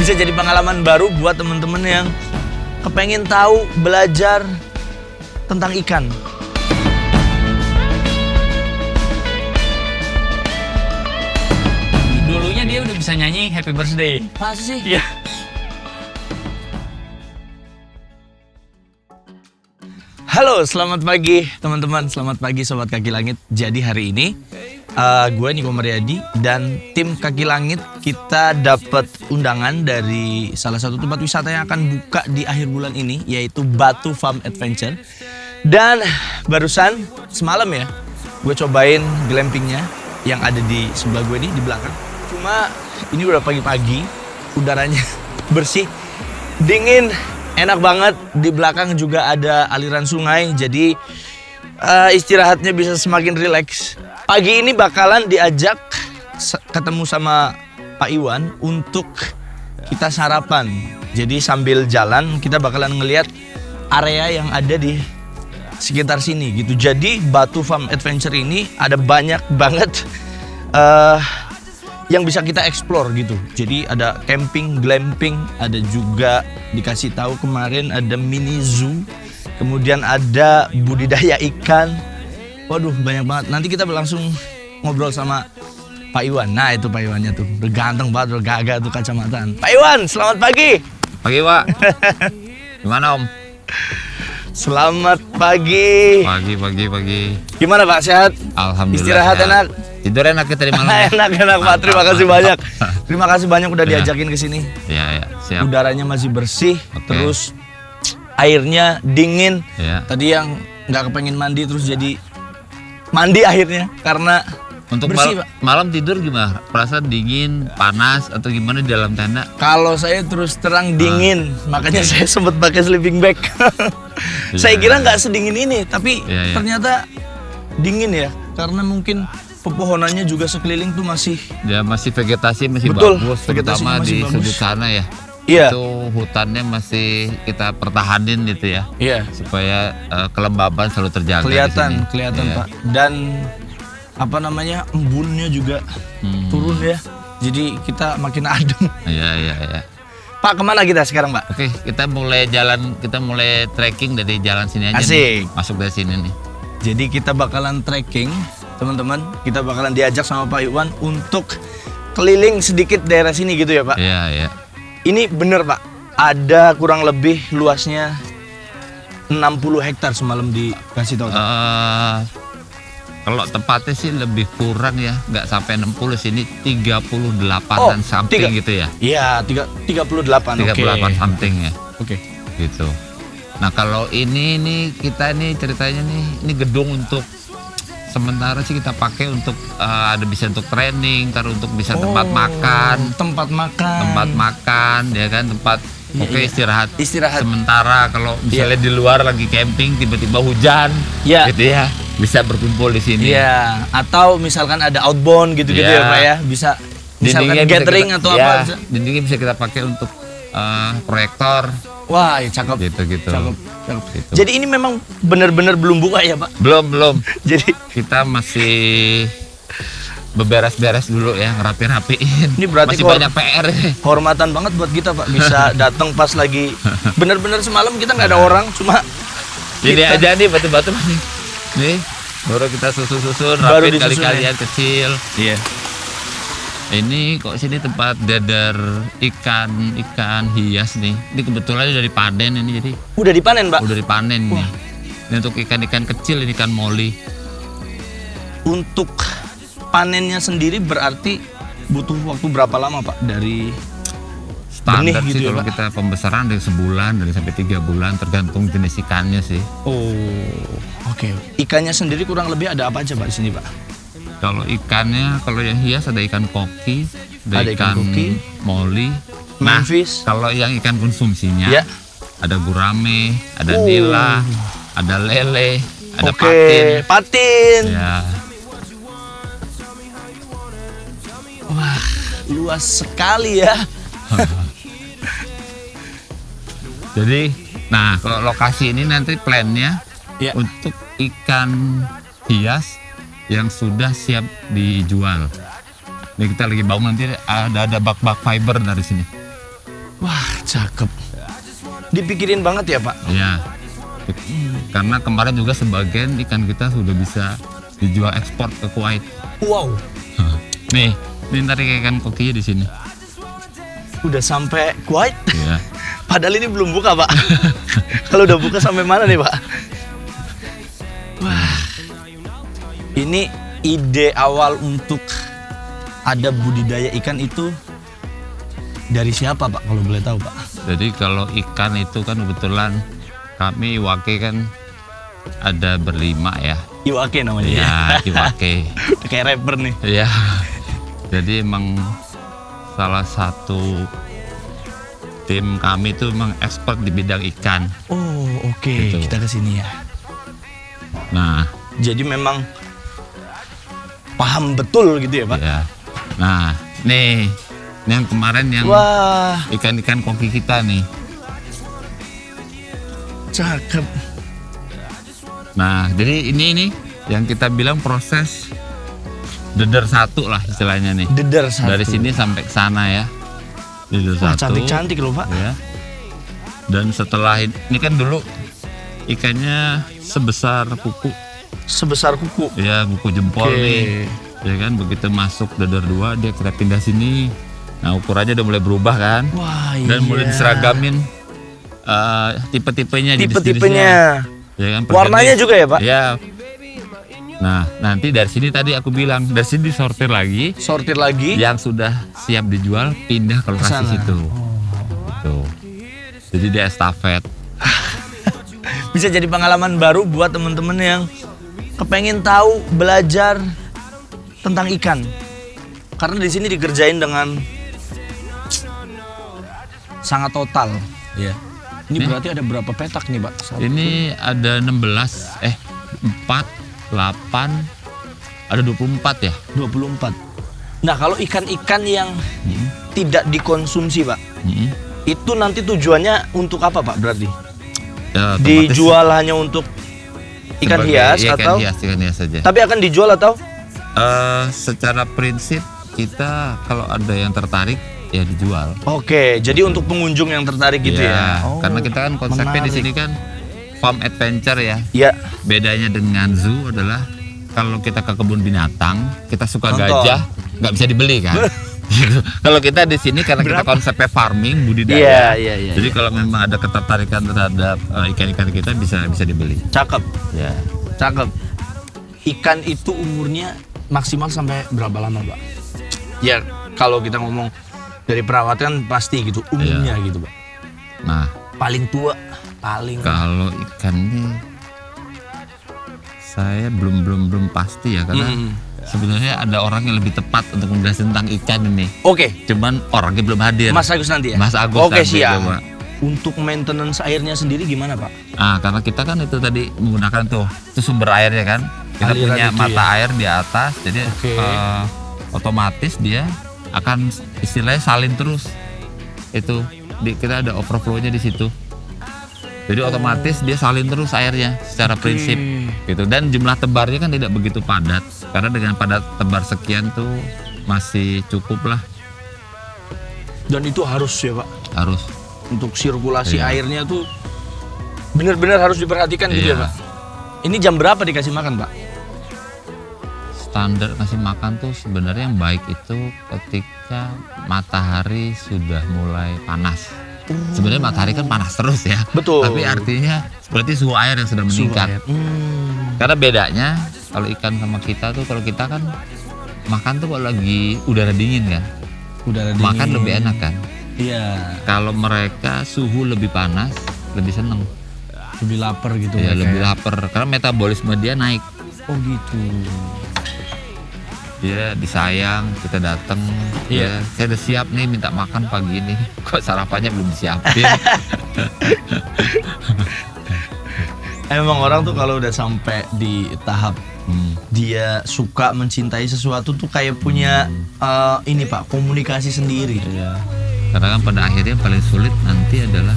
bisa jadi pengalaman baru buat teman-teman yang kepengen tahu, belajar tentang ikan. Dulunya dia udah bisa nyanyi Happy Birthday. Masa sih? Iya. Halo, selamat pagi teman-teman, selamat pagi Sobat Kaki Langit. Jadi hari ini gue Niko Mariadi dan tim Kaki Langit kita dapat undangan dari salah satu tempat wisata yang akan buka di akhir bulan ini, yaitu Batu Farm Adventure. Dan barusan semalam ya, gue cobain glampingnya yang ada di sebelah gue ini, di belakang. Cuma ini udah pagi-pagi, udaranya bersih, dingin, enak banget. Di belakang juga ada aliran sungai, jadi istirahatnya bisa semakin rileks. Pagi ini bakalan diajak ketemu sama Pak Iwan untuk kita sarapan. Jadi sambil jalan kita bakalan ngelihat area yang ada di sekitar sini gitu. Jadi Batu Farm Adventure ini ada banyak banget yang bisa kita explore gitu. Jadi ada camping, glamping, ada juga dikasih tahu kemarin ada mini zoo, kemudian ada budidaya ikan. Waduh, banyak banget. Nanti kita langsung ngobrol sama Pak Iwan. Nah, itu Pak Iwannya tuh. Udah ganteng banget, udah gagah tuh kacamataan. Pak Iwan, selamat pagi. Pagi, Pak. Gimana, Om? Selamat pagi. Pagi. Gimana Pak, sehat? Alhamdulillah. Istirahat sehat. Enak? Tidur enak ya tadi malam. Enak Pak, terima kasih banyak. Terima kasih banyak udah diajakin ke sini. Iya, siap. Udaranya masih bersih, Oke. terus airnya dingin. Iya. Tadi yang nggak kepengen mandi terus jadi mandi akhirnya karena Untuk bersih, Pak. malam tidur gimana? Perasaan dingin, panas atau gimana di dalam tenda? Kalau saya terus terang dingin, makanya saya sempat pakai sleeping bag. Iya. Saya kira nggak sedingin ini, tapi Iya. ternyata dingin ya, karena mungkin pepohonannya juga sekeliling tuh masih. Ya masih vegetasi masih Betul, bagus, vegetasinya terutama masih di bagus. sudut sana ya. Iya. Itu hutannya masih kita pertahanin gitu ya. Iya. Supaya kelembaban selalu terjaga di sini. Kelihatan Iya. Pak. Dan apa namanya, embunnya juga turun ya. Jadi kita makin adem. Iya. Pak, kemana kita sekarang Pak? Oke, kita mulai trekking dari jalan sini aja. Asik. Nih. Masuk dari sini nih. Jadi kita bakalan trekking, teman-teman. Kita bakalan diajak sama Pak Iwan untuk keliling sedikit daerah sini gitu ya Pak. Iya. Ini bener Pak, ada kurang lebih luasnya 60 hektar semalam dikasih tahu. Kalau tepatnya sih lebih kurang ya, nggak sampai 60 sini 38-an something gitu ya. Iya, 38. 38 something ya. Oke. Gitu. Nah kalau ini nih kita nih ceritanya nih, ini gedung untuk sementara sih kita pakai untuk ada bisa untuk training, taruh untuk bisa tempat makan, ya kan, tempat Istirahat. sementara kalau misalnya di luar lagi camping tiba-tiba hujan, gitu ya, bisa berkumpul di sini. Iya, atau misalkan ada outbound gitu-gitu ya Pak ya, bisa misalkan gathering atau apa. Dindingnya bisa kita pakai untuk proyektor. Wah, ya cakep. Gitu. Cakep. Gitu. Jadi ini memang benar-benar belum buka ya Pak? Belum. Jadi Kita masih beberes-beres dulu ya, ngerapi-rapiin. Ini berarti masih banyak PR. Hormatan banget buat kita Pak, bisa datang pas lagi benar-benar semalam kita nggak ada orang, cuma Ini kita- aja nih batu-batu nih. Baru kita susun Baru rapin disusun kali-kalian kecil. Iya. Ini kok sini tempat dadar ikan hias nih. Ini kebetulan udah dipanen ini, jadi Udah dipanen Pak? udah dipanen nih. Ini untuk ikan-ikan kecil, ini ikan moli. Untuk panennya sendiri berarti butuh waktu berapa lama Pak dari benih Standar gitu sih ya, kalau Pak? kita pembesaran dari sebulan, dari sampai 3 bulan tergantung jenis ikannya sih. Oke. Ikannya sendiri kurang lebih ada apa aja Pak di sini Pak? Kalau ikannya, kalau yang hias ada ikan koki, Ada ikan koki, moli. Memphis. Kalau yang ikan konsumsinya, Ya. ada gurame, ada nila, ada lele, ada Oke, patin. Ya, Wah, luas sekali ya. jadi, nah kalau lokasi ini nanti plannya Ya. untuk ikan hias yang sudah siap dijual. Ini kita lagi bangun, nanti ada bak-bak fiber dari sini. Wah, cakep. Dipikirin banget ya, Pak? Ya. Karena kemarin juga sebagian ikan kita sudah bisa dijual ekspor ke Kuwait. Wow. Nih tarik ikan kokinya di sini. Udah sampai Kuwait? Ya. Padahal ini belum buka, Pak. Kalau udah buka sampai mana nih, Pak? Wah. Ini ide awal untuk ada budidaya ikan itu dari siapa, Pak? Kalau boleh tahu, Pak? Jadi kalau ikan itu kan kebetulan kami Iwake kan ada berlima ya. Iwake namanya. Ya, Iwake. Udah kayak rapper nih. Ya. Jadi emang salah satu tim kami itu emang expert di bidang ikan. Oh, oke. Gitu. Kita ke sini ya. Nah, Jadi memang paham betul gitu ya, Pak? ya. Nah, nih yang kemarin yang Wah, ikan-ikan koki kita nih. cakep. Nah, jadi ini nih yang kita bilang proses deder satu lah istilahnya nih. Deder satu. Dari sini sampai ke sana ya. Deder Wah, satu. cantik-cantik loh, Pak. Ya. Dan setelah ini kan dulu ikannya sebesar kuku, Sebesar kuku. ya kuku jempol Oke. nih. Ya kan begitu masuk deder 2 dia kita pindah sini. Nah, ukurannya udah mulai berubah kan. Wah, iya. Dan mulai diseragamin tipe-tipenya Tipe-tipenya. ya kan, Warnanya juga ya, Pak? ya. Nah, nanti dari sini tadi aku bilang dari sini disortir lagi, Sortir lagi. yang sudah siap dijual pindah ke lokasi Kesana. situ. Gitu. Jadi dia estafet. Bisa jadi pengalaman baru buat temen-temen yang kepengen tahu belajar tentang ikan. Karena di sini dikerjain dengan sangat total. Iya. Ini Nih. berarti ada berapa petak nih, Pak? Ini ada 4, 8, ada 24 ya. 24. Nah, kalau ikan-ikan yang tidak dikonsumsi, Pak, Mm-mm. itu nanti tujuannya untuk apa, Pak? Berarti Ya, otomatis dijual hanya untuk ikan sebagai- hias iya, atau ikan hias saja. tapi akan dijual atau Secara prinsip kita kalau ada yang tertarik ya dijual. Oke, jadi untuk pengunjung yang tertarik gitu ya. Oh, Karena kita kan konsepnya di menarik. sini kan farm adventure ya. Ya, Bedanya dengan zoo adalah kalau kita ke kebun binatang, kita suka Nonton. gajah, nggak bisa dibeli kan. Gitu. Kalau kita di sini karena kita Berapa? konsepnya farming Iya, budidaya. iya. Jadi kalau memang ada ketertarikan terhadap ikan-ikan kita bisa dibeli. Cakep, Ya. cakep. Ikan itu umurnya maksimal sampai berapa lama, Pak? Ya, kalau kita ngomong dari perawatan pasti gitu, umumnya gitu, Pak. Nah, Paling tua, paling kalau ikan ini saya belum pasti ya karena Mm. sebenarnya ada orang yang lebih tepat untuk menjelaskan tentang ikan ini. Oke, Cuman orangnya belum hadir. Mas Agus nanti ya? Mas Agus Oke, nanti, siap. coba. Untuk maintenance airnya sendiri gimana, Pak? Karena kita kan itu tadi menggunakan itu sumber airnya kan. Kita Aliran punya itu mata ya? air di atas, jadi Oke. otomatis dia akan istilahnya salin terus. Itu kita ada overflow-nya di situ. Jadi otomatis dia salin terus airnya secara prinsip gitu. Dan jumlah tebarnya kan tidak begitu padat. Karena dengan padat tebar sekian tuh masih cukup lah. Dan itu harus ya, Pak. Harus. Untuk sirkulasi Iya. airnya tuh benar-benar harus diperhatikan gitu ya, Iya. Pak. Ini jam berapa dikasih makan, Pak? Standar ngasih makan tuh sebenarnya yang baik itu ketika matahari sudah mulai panas. Sebenarnya matahari kan panas terus ya. Betul. Tapi artinya seperti suhu air yang sudah meningkat. Karena bedanya kalau ikan sama kita tuh, kalau kita kan makan tuh kalau lagi udara dingin kan, Udara makan lebih enak kan. Iya, Kalau mereka suhu lebih panas, lebih seneng. lebih lapar gitu. Ya mereka lebih ya. lapar karena metabolisme dia naik. Oh gitu. Dia disayang, kita datang. Iya. Ya, saya udah siap nih minta makan pagi ini. Kok sarapannya belum disiapin? Emang orang tuh kalau udah sampai di tahap Hmm. dia suka mencintai sesuatu tuh kayak punya ini, Pak, komunikasi sendiri. Ya. Karena kan pada akhirnya yang paling sulit nanti adalah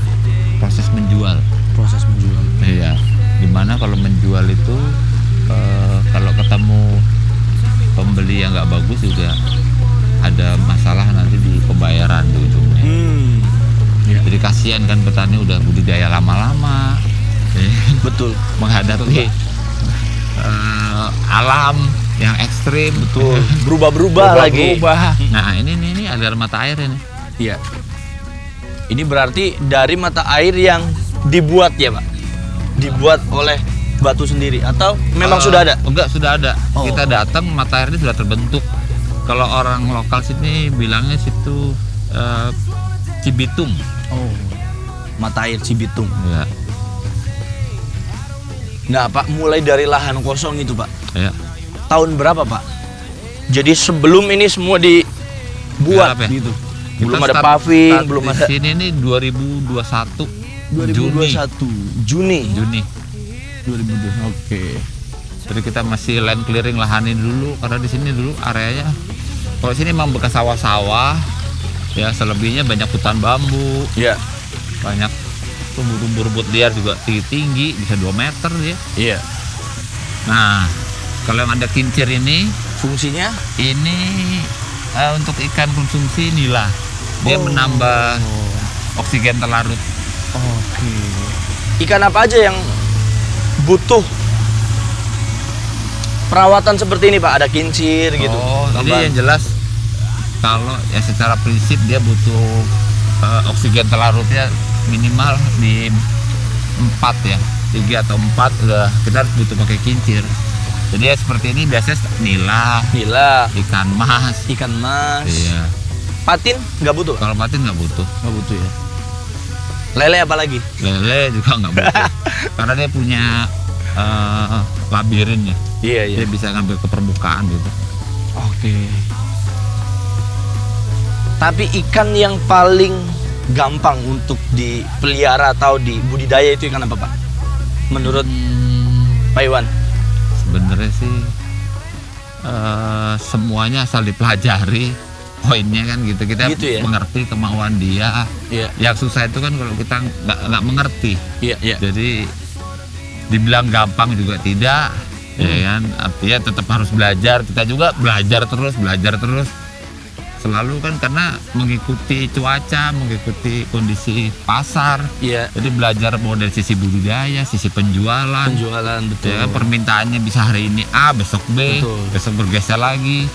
proses menjual. Proses menjual. Iya. Dimana kalau menjual itu kalau ketemu pembeli yang nggak bagus juga ada masalah nanti di pembayaran di ujungnya. Iya. Jadi kasihan kan petani udah budidaya lama-lama, Betul. menghadapi alam yang ekstrim. Betul. Berubah-berubah lagi. Nah ini aliran mata air ini. Iya. Ini berarti dari mata air yang dibuat ya Pak? Dibuat oleh Batu sendiri atau memang sudah ada? Enggak, sudah ada. Oh. Kita datang mata air ini sudah terbentuk. Kalau orang lokal sini bilangnya situ Cibitung. Oh. Mata air Cibitung. Ya, Nah Pak, mulai dari lahan kosong itu Pak, ya. tahun berapa Pak? Jadi sebelum ini semua dibuat Garap ya? gitu. Kita Belum ada start paving, belum di ada. sini ini 2021. 2021 Juni. 2002. Oke. Jadi kita masih land clearing lahanin dulu karena di sini dulu areanya. Kalau sini memang bekas sawah-sawah. Ya, selebihnya banyak hutan bambu, Iya. banyak tumbuh-tumbuh rumput liar juga tinggi-tinggi, bisa 2 meter dia. Iya. Nah, kalau yang ada kincir ini Fungsinya? untuk ikan konsumsi nila. Dia Oh. menambah oksigen terlarut. Oke. Ikan apa aja yang butuh perawatan seperti ini Pak? Ada kincir gitu. Oh, jadi Tambahan. yang jelas kalau ya secara prinsip dia butuh oksigen terlarutnya minimal di 4 ya, 3 atau 4 udah kita harus butuh pakai kincir. Jadi ya seperti ini biasanya nila, Nila, ikan mas. ikan mas, Iya. patin nggak butuh? Kalau patin nggak butuh. Nggak butuh ya. Lele apa lagi? Lele juga nggak butuh. Karena dia punya labirin ya. Iya Dia bisa ngambil ke permukaan gitu. Oke. Tapi ikan yang paling gampang untuk dipelihara atau dibudidaya itu ikan apa Pak? Menurut Pak Iwan? Sebenarnya sih semuanya asal dipelajari poinnya kan gitu. Kita Gitu ya? mengerti kemauan dia. Iya. Yang susah itu kan kalau kita nggak mengerti. Iya. Jadi dibilang gampang juga tidak, ya kan? Artinya tetap harus belajar. Kita juga belajar terus. Selalu kan karena mengikuti cuaca, mengikuti kondisi pasar. Iya. Jadi belajar mau dari sisi budidaya, sisi penjualan. Penjualan betul. Ya, permintaannya bisa hari ini A, besok B, Betul. besok bergeser lagi.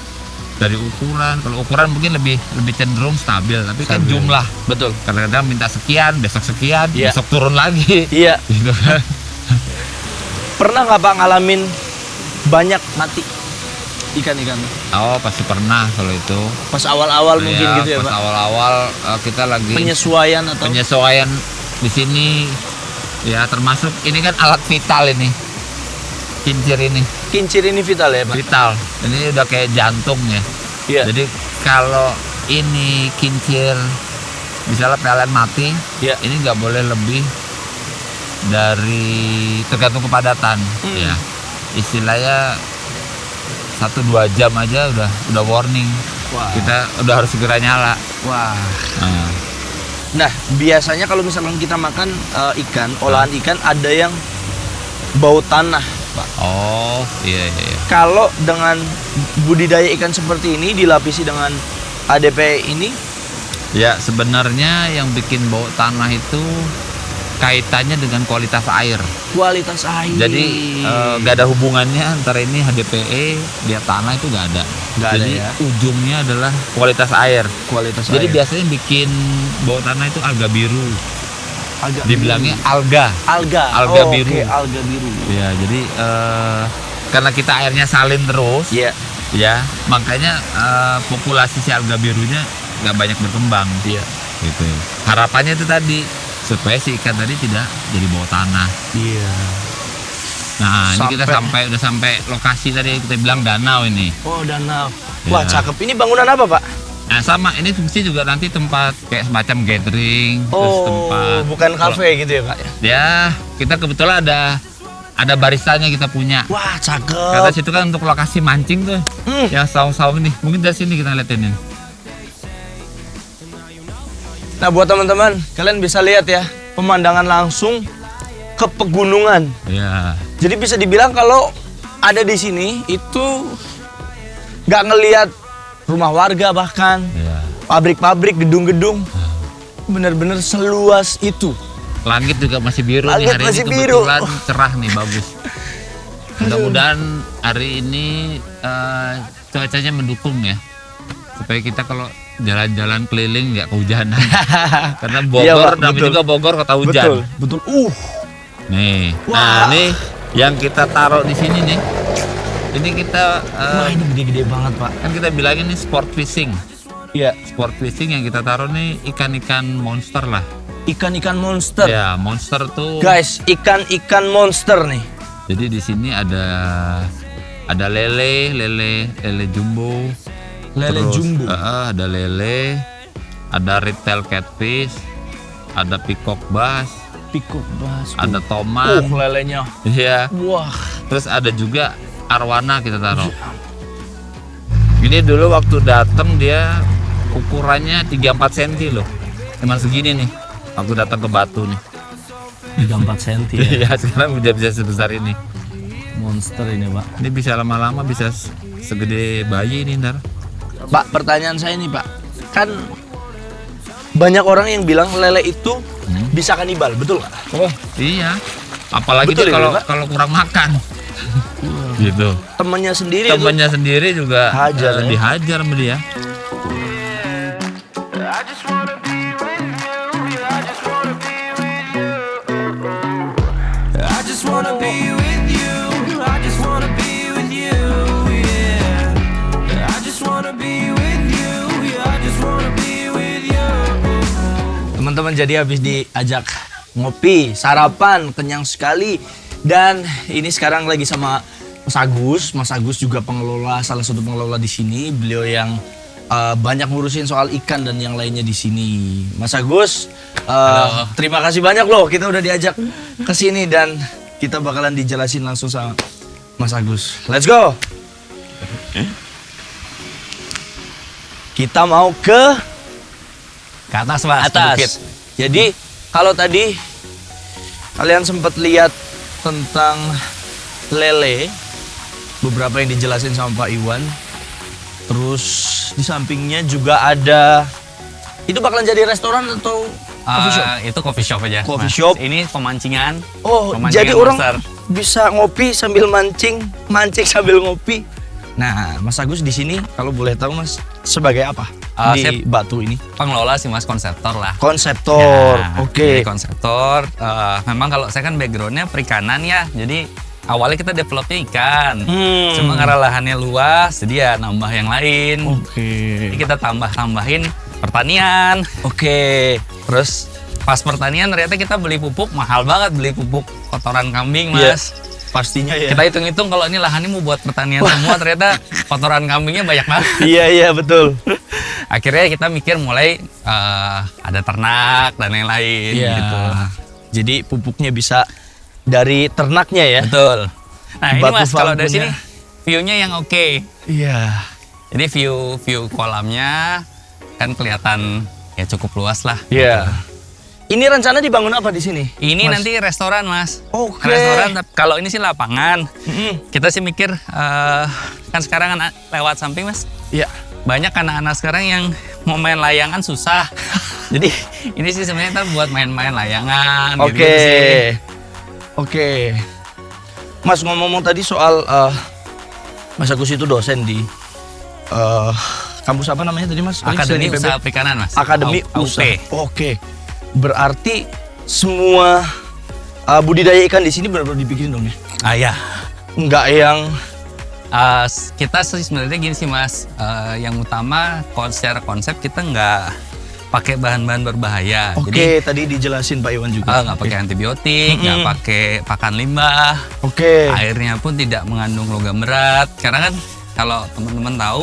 Dari ukuran, kalau ukuran mungkin lebih cenderung stabil, tapi kan Stabil. jumlah. Betul. Kadang-kadang minta sekian, besok sekian, Iya. besok turun lagi. Iya. Gitu kan. Pernah nggak Pak ngalamin banyak mati ikan-ikan? Oh, pasti pernah kalau itu. Pas awal-awal mungkin gitu ya pas Pak? awal-awal kita lagi Penyesuaian atau? penyesuaian di sini. Ya, termasuk ini kan alat vital ini. Kincir ini. Kincir ini vital ya Pak? Vital. Ini udah kayak jantung ya. Iya. Jadi kalau ini kincir misalnya PLN mati, Iya. ini nggak boleh lebih dari tergantung kepadatan ya. Istilahnya 1-2 jam aja udah warning. Wah. Kita udah harus segera nyala. Wah. Nah, Nah, biasanya kalau misalkan kita makan ikan, olahan ikan ada yang bau tanah, Pak. oh iya. Kalau dengan budidaya ikan seperti ini dilapisi dengan ADP ini, Ya sebenarnya yang bikin bau tanah itu kaitannya dengan kualitas air. kualitas air. Jadi nggak ada hubungannya antara ini HDPE dia tanah itu nggak ada. Nggak ada Jadi ya. ujungnya adalah kualitas air. kualitas Jadi air. biasanya bikin bau tanah itu alga biru. Agak Dibilangnya alga. alga. alga Oh, biru. Oke, alga biru. Ya jadi karena kita airnya salin terus, Iya. ya makanya populasi si alga birunya nggak banyak berkembang. Iya. Gitu. Harapannya itu tadi supaya si ikan tadi tidak jadi bawah tanah. Iya. Nah ini kita Sampai- udah sampai lokasi tadi kita bilang danau ini. Oh, danau. Ya. Wah, cakep. Ini bangunan apa, Pak? Nah sama ini fungsi juga nanti tempat kayak semacam gathering, terus Oh, tempat bukan kafe gitu ya, Pak? ya kita kebetulan ada baristanya kita punya. Wah, Kata cakep. situ kan untuk lokasi mancing tuh, yang saung-saung ini. Mungkin dari sini kita liatin ini. Nah, buat teman-teman, kalian bisa lihat ya pemandangan langsung ke pegunungan. Ya, Jadi bisa dibilang kalau ada di sini itu nggak ngelihat rumah warga bahkan ya. pabrik-pabrik, gedung-gedung. benar-benar seluas itu. Langit juga masih biru nih Langit hari masih ini, biru. kebetulan cerah nih, bagus. Mudah-mudahan hari ini cuacanya mendukung ya, supaya kita kalau jalan-jalan keliling nggak kehujanan. Karena Iya, Bogor, Pak, namanya betul. juga Bogor kota hujan. Betul. Nih, Wah. nah nih yang kita taruh di sini nih. Ini kita Wah, ini gede-gede banget, Pak. kan kita bilangin nih sport fishing. Iya, Sport fishing yang kita taruh nih ikan-ikan monster lah. ikan-ikan monster. Ya, monster tuh. Guys, ikan-ikan monster nih. Jadi di sini ada lele jumbo. Lele Terus, jumbo. ada lele, ada red tail catfish, ada peacock bass, Pikuk bass. ada toman. Lelenya. Iya. Wah. Terus ada juga arwana kita taruh. Ini dulu waktu datang dia ukurannya 3-4 cm loh. Emang segini nih. Waktu datang ke Batu nih. 3-4 cm ya. Iya, sekarang udah bisa sebesar ini. Monster ini, Pak. Ini bisa lama-lama bisa segede bayi ini ntar. Pak, pertanyaan saya nih, Pak. Kan banyak orang yang bilang lele itu bisa kanibal, betul nggak? Oh iya. Apalagi Betul dia ya, kalau Pak? kalau kurang makan. Gitu. Temennya sendiri itu. Temannya sendiri juga Hajar, ya? dihajar sama dia. I just wanna be with you. I just wanna be with you. I just wanna be with you. I just wanna be with you. Yeah. I just wanna be with you. Yeah, I just wanna be with you. Teman-teman, jadi habis diajak ngopi, sarapan, kenyang sekali. Dan ini sekarang lagi sama Mas Agus. Mas Agus juga pengelola, salah satu pengelola di sini. Beliau yang banyak ngurusin soal ikan dan yang lainnya di sini. Mas Agus, terima kasih banyak loh. Kita udah diajak ke sini dan kita bakalan dijelasin langsung sama Mas Agus. Let's go. Kita mau ke atas, Mas, ke atas. bukit. Jadi kalau tadi kalian sempat lihat tentang lele, beberapa yang dijelasin sama Pak Iwan. Terus di sampingnya juga ada, itu bakalan jadi restoran atau coffee shop? Itu coffee shop aja. Coffee Mas. shop. Ini pemancingan. Oh, Pemancingan jadi orang monster. bisa ngopi sambil mancing, mancing sambil ngopi. Nah, Mas Agus di sini kalau boleh tahu Mas sebagai apa di Saya Batu ini? pengelola sih, Mas, konseptor lah. Konseptor. Ya, Oke. jadi konseptor. Memang kalau saya kan backgroundnya perikanan ya. Jadi awalnya kita developnya ikan. Cuma karena lahannya luas, jadi ya nambah yang lain. Oke. Jadi kita tambahin pertanian. Oke. Terus pas pertanian ternyata kita beli pupuk mahal banget, beli pupuk kotoran kambing, Iya. Mas. Pastinya ya. Kita hitung-hitung kalau ini lahannya mau buat pertanian semua, ternyata kotoran kambingnya banyak banget. Iya, betul. Akhirnya kita mikir mulai ada ternak dan lain-lain Iya. gitu. Jadi pupuknya bisa dari ternaknya ya. Betul. Nah ini Batu Mas, kalau dari farm sini view-nya yang oke. Iya. Jadi view kolamnya kan kelihatan ya cukup luas lah. Iya. Ini rencana dibangun apa di sini? Ini Mas? nanti restoran, Mas. Oke. Restoran, kalau ini sih lapangan. Mm-mm. Kita sih mikir kan sekarang kan lewat samping, Mas. Iya. Banyak anak-anak sekarang yang mau main layangan susah. Jadi ini sih sebenarnya ntar buat main-main layangan. Oke. gitu sih. Oke. Mas ngomong-ngomong tadi soal Mas Agus itu dosen di kampus apa namanya tadi Mas? Akademi Selain IPB? Usaha Perikanan, Mas. Akademi AUP. Usaha. Oke. Berarti semua budidaya ikan di sini benar-benar dipikirin dong ya? Ya. Enggak yang Kita sih sebenarnya gini sih, Mas. Yang utama secara konsep kita nggak pakai bahan-bahan berbahaya. Oke, Jadi tadi dijelasin Pak Iwan juga. nggak pakai antibiotik, nggak Mm-mm. pakai pakan limbah. Oke. Airnya pun tidak mengandung logam berat. Karena kan kalau teman-teman tahu,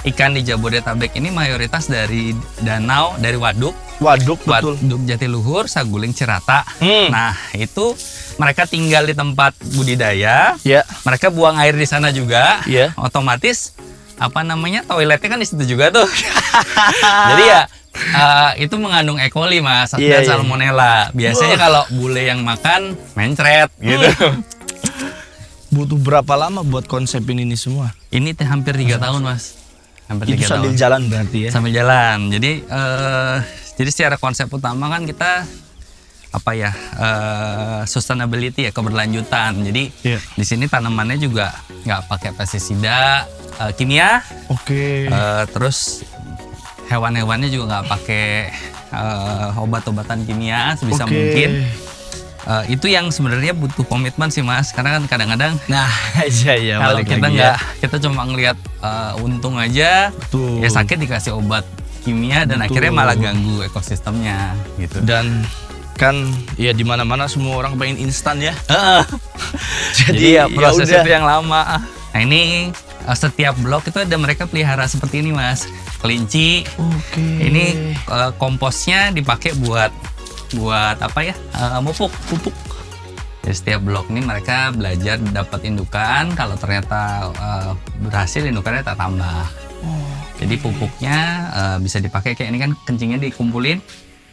ikan di Jabodetabek ini mayoritas dari danau, dari waduk. Waduk betul. Waduk Jatiluhur, Saguling, Cirata. Nah, itu mereka tinggal di tempat budidaya. Ya. Mereka buang air di sana juga. Iya. Otomatis toiletnya kan di situ juga tuh. Jadi ya itu mengandung E. coli, Mas, Iya, dan iya. salmonella. Biasanya kalau bule yang makan mencret gitu. Butuh berapa lama buat konsepin ini semua? Ini hampir 3 tahun, Mas. Hampir Itu 3 sambil tahun. jalan berarti ya? Sambil jalan. Jadi Jadi secara konsep utama kan kita apa ya sustainability ya, keberlanjutan. Jadi Iya. di sini tanamannya juga nggak pakai pestisida kimia. Oke. Terus hewan-hewannya juga nggak pakai obat-obatan kimia sebisa Oke. mungkin. Itu yang sebenarnya butuh komitmen sih Mas, karena kan kadang-kadang Nah, iya kalau balik kita lagi nggak, kita cuma ngelihat untung aja, Betul. ya sakit dikasih obat kimia dan Betul. akhirnya malah ganggu ekosistemnya gitu. Dan kan ya di mana-mana semua orang pengen instan ya. Jadi ya proses udah. itu yang lama. Nah ini setiap blok itu ada mereka pelihara seperti ini Mas, kelinci. Oke. Ini komposnya dipakai buat apa ya? Pupuk. Jadi setiap blok ini mereka belajar dapat indukan. Kalau ternyata berhasil, indukannya tak tambah. Jadi pupuknya bisa dipakai kayak ini kan, kencingnya dikumpulin.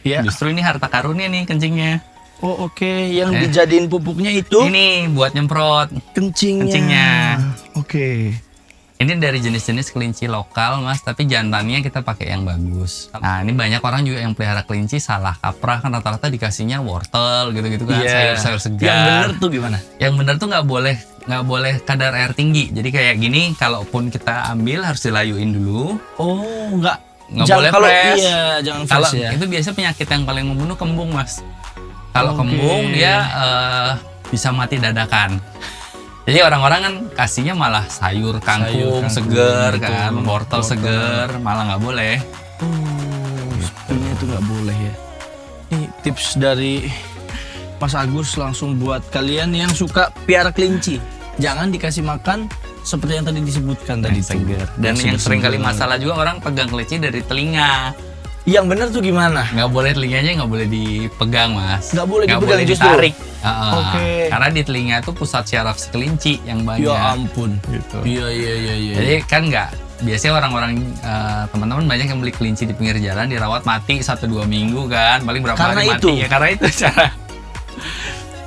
Iya. Justru ini harta karunnya nih kencingnya. Oh oke, yang dijadiin pupuknya itu Ini buat nyemprot. kencingnya. Kencingnya. Oke. Ini dari jenis-jenis kelinci lokal Mas, tapi jantannya kita pakai yang bagus. Nah ini banyak orang juga yang pelihara kelinci salah kaprah, kan rata-rata dikasihnya wortel gitu-gitu kan, Iya. sayur-sayur segar. Yang bener tuh gimana? Yang bener tuh nggak boleh kadar air tinggi. Jadi kayak gini, kalaupun kita ambil harus dilayuin dulu. Oh, nggak Nggak boleh kalau fresh. iya, jangan Kalau fresh ya. itu biasa penyakit yang paling membunuh kembung Mas. Kalau Oke. kembung dia bisa mati dadakan. Jadi orang-orang kan kasihnya malah sayur kangkung, kangkung, seger gitu. kan, wortel seger, malah nggak boleh. Sebenarnya itu nggak boleh ya. Ini tips dari Mas Agus langsung buat kalian yang suka piara kelinci. Jangan dikasih makan seperti yang tadi disebutkan tadi tuh. Dan yang sering kali seger. masalah juga orang pegang kelinci dari telinga. Yang bener tuh gimana? Nggak boleh telinganya, nggak boleh dipegang Mas. Nggak boleh Nggak dipegang boleh justru? ditarik. Oke. Karena di telinga itu pusat syaraf si kelinci yang banyak. Ya ampun. Gitu. Iya. Jadi kan nggak, biasanya orang-orang teman-teman banyak yang beli kelinci di pinggir jalan dirawat mati 1-2 minggu kan, paling berapa Karena hari itu? mati ya, karena itu cara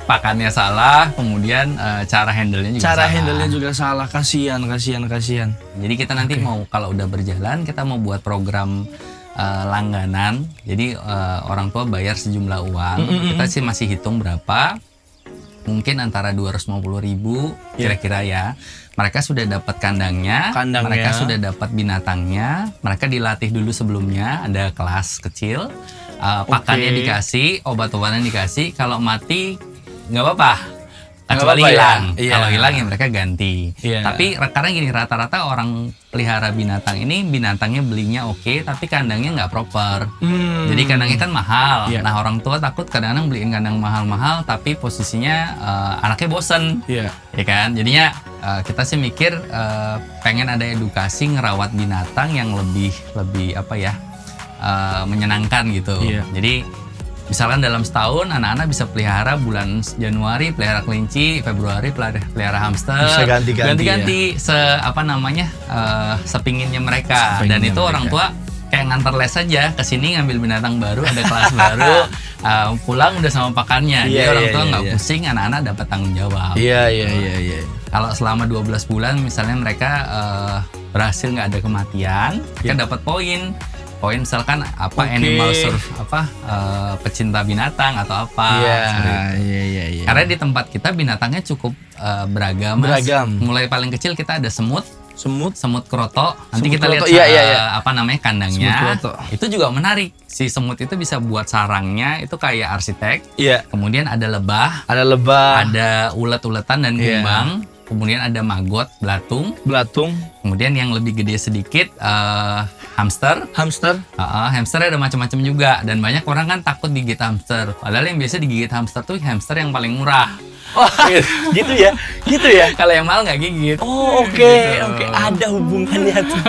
pakannya salah, kemudian cara handle-nya juga Cara salah. handle-nya juga salah. Kasihan. Jadi kita nanti mau kalau udah berjalan kita mau buat program langganan. Jadi orang tua bayar sejumlah uang. Kita sih masih hitung berapa. Mungkin antara 250.000 kira-kira ya. Mereka sudah dapat kandangnya, mereka sudah dapat binatangnya, mereka dilatih dulu sebelumnya, ada kelas kecil. Pakannya dikasih, obat-obatan dikasih. Kalau mati nggak apa-apa. Kecuali apa-apa ya? hilang. Iya. Kalau hilang ya mereka ganti. Iya. Tapi karena gini, rata-rata orang pelihara binatang ini binatangnya belinya oke, tapi kandangnya nggak proper. Jadi kandangnya kan mahal. Iya. Nah orang tua takut kadang-kadang beliin kandang mahal-mahal, tapi posisinya anaknya bosen. Iya. Ya kan, jadinya kita sih mikir pengen ada edukasi ngerawat binatang yang lebih apa ya, menyenangkan gitu. Iya. Jadi misalkan dalam setahun anak-anak bisa pelihara bulan Januari pelihara kelinci, Februari pelihara hamster, Bisa ganti-ganti sepinginnya mereka. Sepinginnya Dan itu mereka. orang tua kayak nganter les aja ke sini ngambil binatang baru, ada kelas baru, pulang udah sama pakannya. Jadi Iya, orang iya, tua iya, nggak iya. pusing, anak-anak dapat tanggung jawab. Iya. Kalau selama 12 bulan misalnya mereka berhasil nggak ada kematian, mereka dapat poin. Poin misalkan apa, Oke. animal pecinta binatang atau apa. Iya. Karena di tempat kita binatangnya cukup beragam, Mas. Beragam. Mulai paling kecil kita ada semut Semut. kroto. Nanti Semut kita lihat kroto, iya. kandangnya. Semut kroto. Itu juga menarik. Si semut itu bisa buat sarangnya itu kayak arsitek. Iya. Kemudian ada lebah, Ada lebah, ada ulet-uletan dan Iya. kumbang. Kemudian ada maggot, belatung. belatung, Kemudian yang lebih gede sedikit hamster. hamster. Hamster ada macam-macam juga, dan banyak orang kan takut digigit hamster. Padahal yang biasa digigit hamster tuh hamster yang paling murah. Oh, gitu ya. Kalau yang mahal nggak gigit. Oh, oke. Gitu. Ada hubungannya tuh.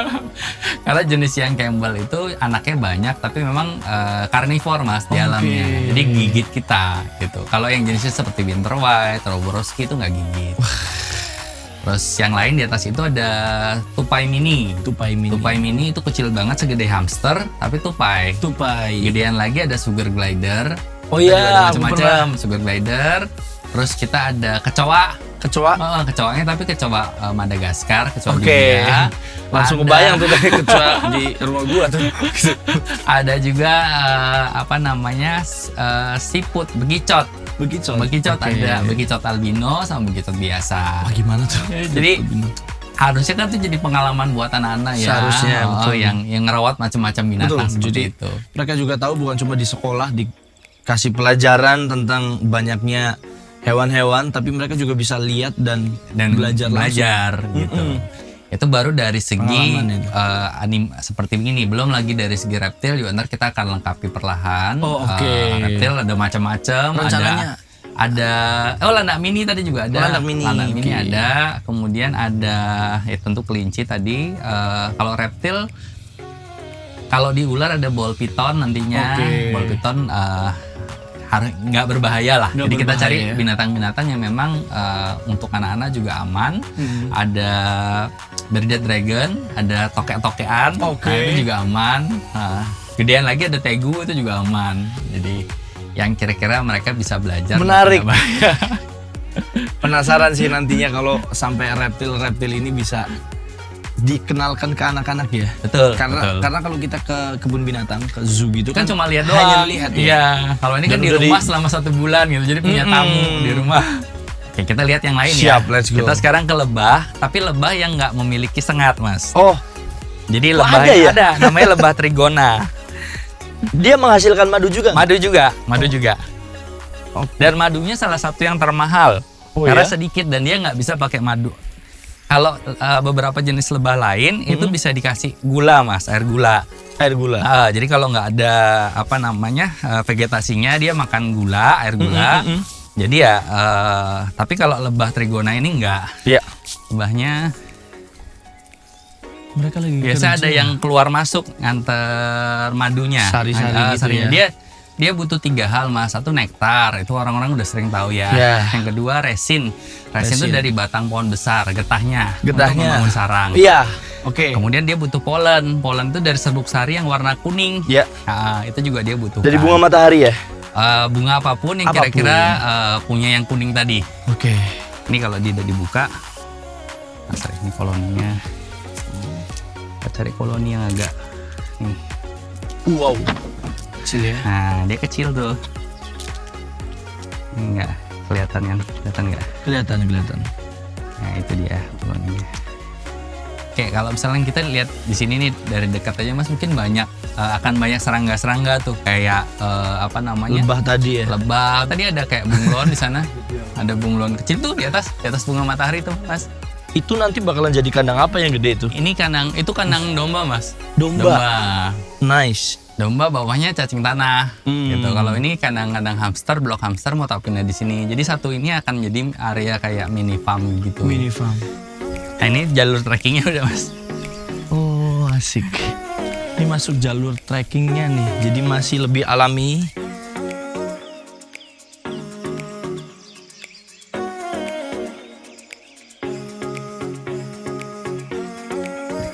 Karena jenis yang Campbell itu anaknya banyak, tapi memang karnivor Mas di Oke. alamnya. Jadi gigit kita gitu. Kalau yang jenisnya seperti winter white, Roborowski itu nggak gigit. Terus yang lain di atas itu ada tupai mini. Tupai mini. Tupai mini itu kecil banget, segede hamster, tapi tupai. Tupai. Gedean lagi ada sugar glider. Oh Kita iya, juga ada aku macam-macam sugar glider. Terus kita ada kecoa. Kecoa. Kecoanya tapi kecoa Madagaskar, kecoa Oke. dunia. Langsung Ada- kebayang tuh kayak kecoa di rumah gua tuh. Ada juga siput, begicot. Begitu. Begicot Oke. ada begicot albino sama begicot biasa. Wah, gimana tuh? Jadi harusnya kan tuh jadi pengalaman buat anak-anak ya. Seharusnya, betul. yang ngerawat macam-macam binatang Betul. seperti Jadi itu. mereka juga tahu bukan cuma di sekolah dikasih pelajaran tentang banyaknya hewan-hewan, tapi mereka juga bisa lihat dan belajar langsung. gitu. Itu baru dari segi Pengalaman itu. seperti ini. Belum lagi dari segi reptil juga ntar kita akan lengkapi perlahan. Oh, oke. Reptil ada macam-macam. Rencananya? Ada landak mini tadi juga ada. Landak mini, oke. ada. Kemudian ada tentu kelinci tadi. Kalau reptil, kalau di ular ada ball python nantinya. Oke. Ball python nggak berbahaya lah. Nggak Jadi kita cari berbahaya. binatang-binatang yang memang untuk anak-anak juga aman. Ada bearded dragon, ada tokek-tokean, Oke. nah itu juga aman. Nah, gedean lagi ada tegu, itu juga aman. Jadi yang kira-kira mereka bisa belajar. Menarik. nggak bahaya. Penasaran sih nantinya kalau sampai reptil-reptil ini bisa dikenalkan ke anak-anak ya. Betul. Karena betul. kalau kita ke kebun binatang, ke zoo gitu kan cuma lihat doang. hanya lihat ya. Iya. Kalau ini kan Dan di udah rumah selama 1 bulan gitu. Jadi punya tamu di rumah. Oke, kita lihat yang lain ya. Siap, let's go. Kita sekarang ke lebah, tapi lebah yang nggak memiliki sengat, Mas. Oh, Jadi Oh, lebah ada ya? ada, namanya lebah trigona. dia menghasilkan madu juga. Madu juga. Dan madunya salah satu yang termahal. Oh, karena ya? sedikit dan dia nggak bisa pakai madu. Kalau beberapa jenis lebah lain itu bisa dikasih gula, Mas, air gula. Air gula. Jadi kalau nggak ada vegetasinya, dia makan gula, air gula. Jadi ya, tapi kalau lebah trigona ini enggak. Iya. Lebahnya Mereka lagi biasa kerja. ada yang keluar masuk nganter madunya. Sari-sari gitu sarinya. ya. Dia butuh 3 hal, Mas. Satu nektar, itu orang-orang udah sering tahu ya. Ya. Yang kedua resin. Resin itu Resin. dari batang pohon besar, getahnya. Untuk Getahnya. membangun sarang. Iya. Oke. Kemudian dia butuh polen. Polen itu dari serbuk sari yang warna kuning. Ya. Nah, itu juga dia butuh. Dari bunga matahari ya. Bunga apapun yang Apapun. kira-kira punya yang kuning tadi. Oke. Ini kalau dia udah dibuka, nah, sorry, ini koloninya. Kita cari koloni yang agak nih. Wow. Kecil ya. Nah, dia kecil tuh. Ini enggak kelihatan nggak? Kelihatan. Nah, itu dia koloninya. Oke, kalau misalnya kita lihat di sini nih dari dekat aja, Mas, mungkin akan banyak serangga-serangga tuh kayak Lebah tadi ya. lebah. Tadi ada kayak bunglon di sana. Ada bunglon kecil tuh di atas bunga matahari tuh, Mas. Itu nanti bakalan jadi kandang apa yang gede itu? Ini kandang domba, Mas. Domba. Nice. Domba bawahnya cacing tanah. Hmm. Gitu. Kalau ini kandang-kandang hamster, blok hamster mau tak pindah di sini. Jadi satu ini akan jadi area kayak mini farm gitu. Mini farm. Nah, ini jalur trekkingnya udah, Mas. Oh, asik. Ini masuk jalur trekkingnya nih. Jadi masih lebih alami.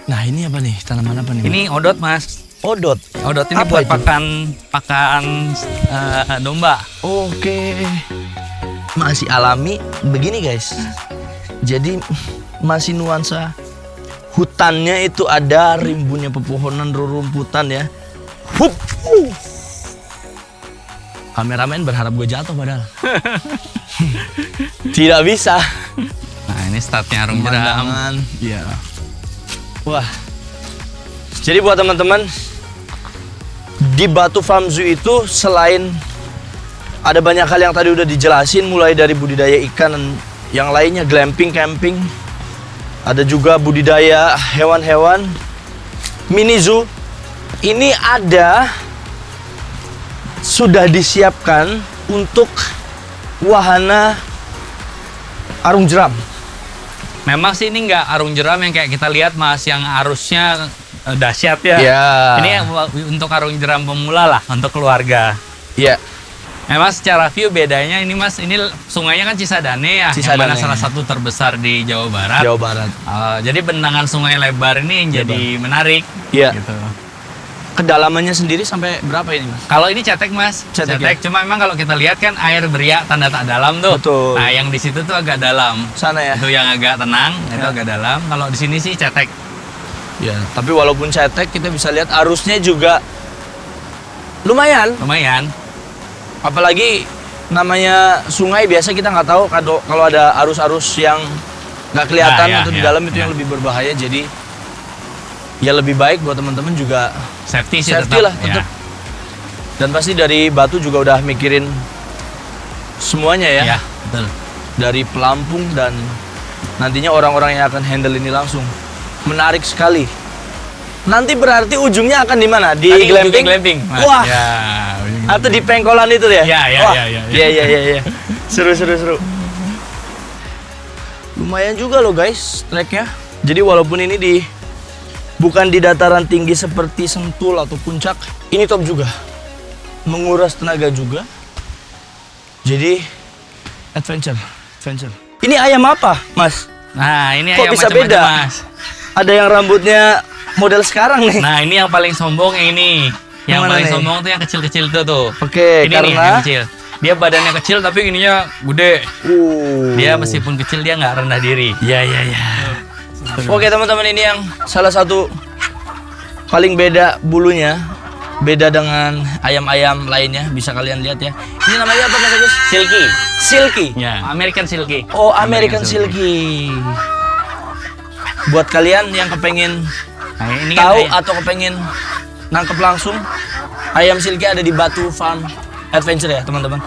Nah, ini apa nih? Tanaman apa nih? Ini odot, Mas. odot. Odot ini Apa buat itu? pakan domba. Oke. Masih alami begini, guys. Jadi masih nuansa hutannya itu ada rimbunnya pepohonan rerumputan ya. Hup. Kameramen berharap gue jatuh padahal. Tidak bisa. Nah, ini startnya Arung Jeram. Pemandangan. Iya. Wah. Jadi buat teman-teman di Batu Farm Zoo itu selain ada banyak hal yang tadi udah dijelasin, mulai dari budidaya ikan dan yang lainnya, glamping, camping. Ada juga budidaya hewan-hewan. Mini zoo ini sudah disiapkan untuk wahana arung jeram. Memang sih ini nggak arung jeram yang kayak kita lihat, Mas, yang arusnya dahsyat ya. Ya. Ini untuk arung jeram pemula lah, untuk keluarga. Iya. Memang secara view bedanya ini, Mas, ini sungainya kan Cisadane ya, yang mana Cisadane. salah satu terbesar di Jawa Barat. Jawa Barat. Jadi benangan sungai lebar ini yang jadi menarik. Iya. Gitu. kedalamannya sendiri sampai berapa ini Mas? Kalau ini cetek mas, Cetek, cetek. Cuma memang kalau kita lihat kan air beriak tanda tak dalam tuh. Betul. Nah yang di situ tuh agak dalam. Sana ya? Itu yang agak tenang, itu Ya. agak dalam. Kalau di sini sih cetek. Ya, tapi walaupun cetek kita bisa lihat arusnya juga lumayan. Lumayan. Apalagi namanya sungai biasa kita nggak tahu kalau ada arus-arus yang nggak kelihatan Nah, ya, atau di ya, dalam itu ya. yang lebih berbahaya. Jadi ya lebih baik buat teman-teman juga Safety sih safety lah Ya. tetap. Dan pasti dari Batu juga udah mikirin semuanya ya. Ya, betul. Dari pelampung dan nantinya orang-orang yang akan handle ini langsung. Menarik sekali. Nanti berarti ujungnya akan di mana? Di Tadi glamping? ujungnya glamping. Mas. Wah. Ya, Atau di pengkolan itu ya? Ya, ya, Wah, ya, ya, Iya, iya, iya. Seru. Lumayan juga loh guys treknya. Jadi walaupun ini bukan di dataran tinggi seperti Sentul atau Puncak, ini top juga. Menguras tenaga juga. Jadi adventure. Ini ayam apa, Mas? Nah, ini Kok ayam bisa macam-macam, beda? Mas. Ada yang rambutnya model sekarang nih. Nah, ini yang paling sombong yang ini. Yang mana paling nih? sombong tuh yang kecil-kecil tuh. Oke, Ini nih karena yang kecil. Dia badannya kecil tapi ininya gede. Dia masih meskipun kecil dia nggak rendah diri. Ya. Oke teman-teman, ini yang salah satu paling beda bulunya, beda dengan ayam-ayam lainnya. Bisa kalian lihat ya. Ini namanya apa Mas Agus? Silky. Ya, American Silky. Oh, American Silky. Buat kalian yang kepengen Nah, ini kan tahu ayam. atau kepengen nangkep langsung, ayam Silky ada di Batu Farm Adventure ya teman-teman.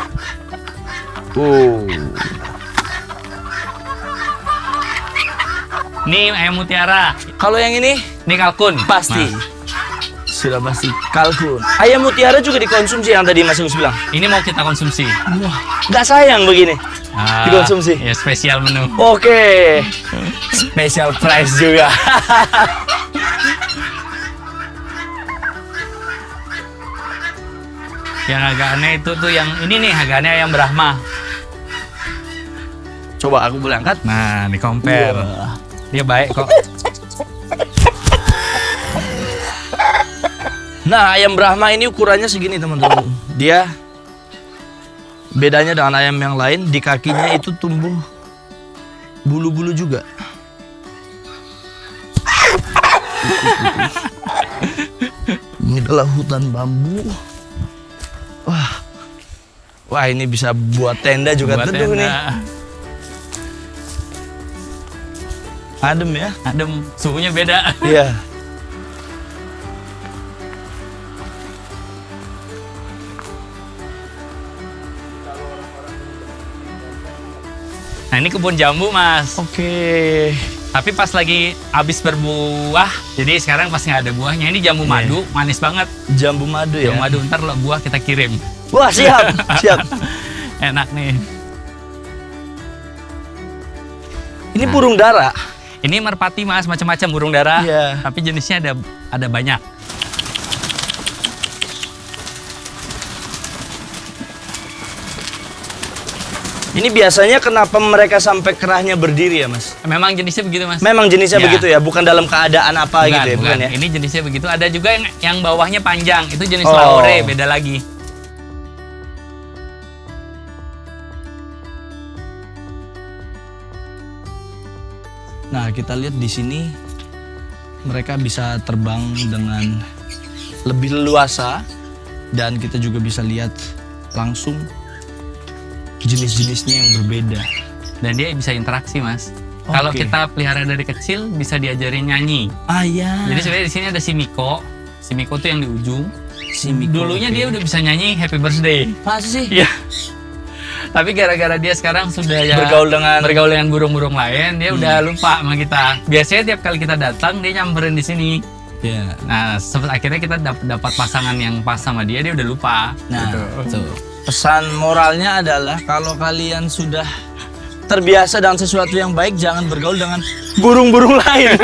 Ini ayam mutiara. Kalau yang ini Ini kalkun. pasti. Mas, Sudah pasti kalkun. Ayam mutiara juga dikonsumsi yang tadi Mas Agus bilang. ini mau kita konsumsi. Wah, nggak sayang begini. Dikonsumsi. Ya, spesial menu. Oke. Special price juga. Yang agak aneh itu tuh yang ini nih agak aneh ayam Brahma. Coba aku boleh angkat. Nah, di compare. Wah. Dia baik kok. Nah, ayam Brahma ini ukurannya segini teman-teman. Dia bedanya dengan ayam yang lain, di kakinya itu tumbuh bulu-bulu juga. Ini adalah hutan bambu. Wah ini bisa buat tenda juga Buat teduh tenda. nih. Adem ya. Adem, suhunya beda. Iya. Nah, ini kebun jambu, Mas. Oke. Tapi pas lagi habis berbuah, jadi sekarang pas nggak ada buahnya. Ini jambu Iya. madu, manis banget. Jambu madu ya. Jambu madu, ntar lo buah kita kirim. Wah siap, siap. Enak nih. Ini burung dara. Ini merpati, Mas, macam-macam burung dara. Iya. Tapi jenisnya ada banyak. Ini biasanya kenapa mereka sampai kerahnya berdiri ya mas? Memang jenisnya begitu, Mas. Memang jenisnya Ya. begitu ya, bukan dalam keadaan apa gitu ya, bukan ya? Ini jenisnya begitu. Ada juga yang bawahnya panjang. Itu jenis Oh. laure, beda lagi. Nah kita lihat di sini mereka bisa terbang dengan lebih leluasa dan kita juga bisa lihat langsung jenis-jenisnya yang berbeda. Dan dia bisa interaksi, Mas. Kalau Oke. kita pelihara dari kecil, bisa diajarin nyanyi. Ah ya. Jadi sebenarnya di sini ada si Miko. Si Miko tuh yang di ujung. Si Miko, Dulunya oke. dia udah bisa nyanyi Happy Birthday. Masa sih? Iya. Tapi gara-gara dia sekarang sudah ya Bergaul dengan- burung-burung lain, dia udah lupa sama kita. Biasanya tiap kali kita datang dia nyamperin di sini. Ya. Nah, akhirnya kita dapat pasangan yang pas sama dia udah lupa. Nah, Gitu. tuh. Pesan moralnya adalah kalau kalian sudah terbiasa dengan sesuatu yang baik, jangan bergaul dengan burung-burung lain.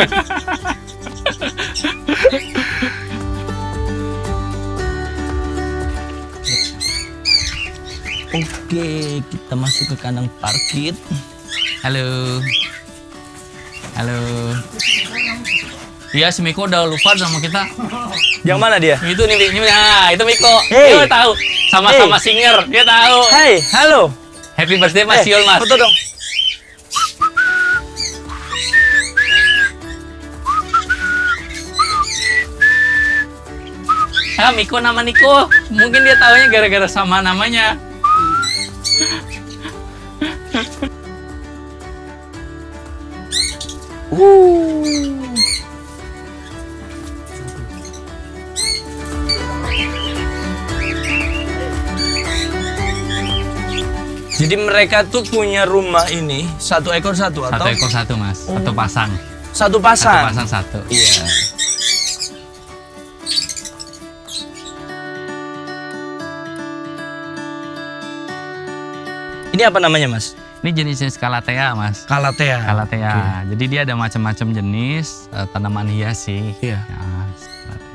Oke, kita masuk ke kandang parkit. Halo. Halo. Iya, si Miko udah lupa sama kita. Yang mana dia? Itu nih, nah, itu Miko. Hey. Dia tahu. Sama-sama singer, dia tahu. Hai, halo. Happy birthday Mas Yul, Mas. Foto dong. Ah, Miko nama Niko. Mungkin dia taunya gara-gara sama namanya. Jadi mereka tuh punya rumah ini satu ekor satu atau Satu ekor satu, Mas. Satu pasang. satu Satu pasang? pasang satu. Iya. Ini apa namanya, Mas? Ini jenis-jenis Calathea, Mas. Calathea. Calathea. Jadi dia ada macam-macam jenis tanaman hias sih. Iya. Ya,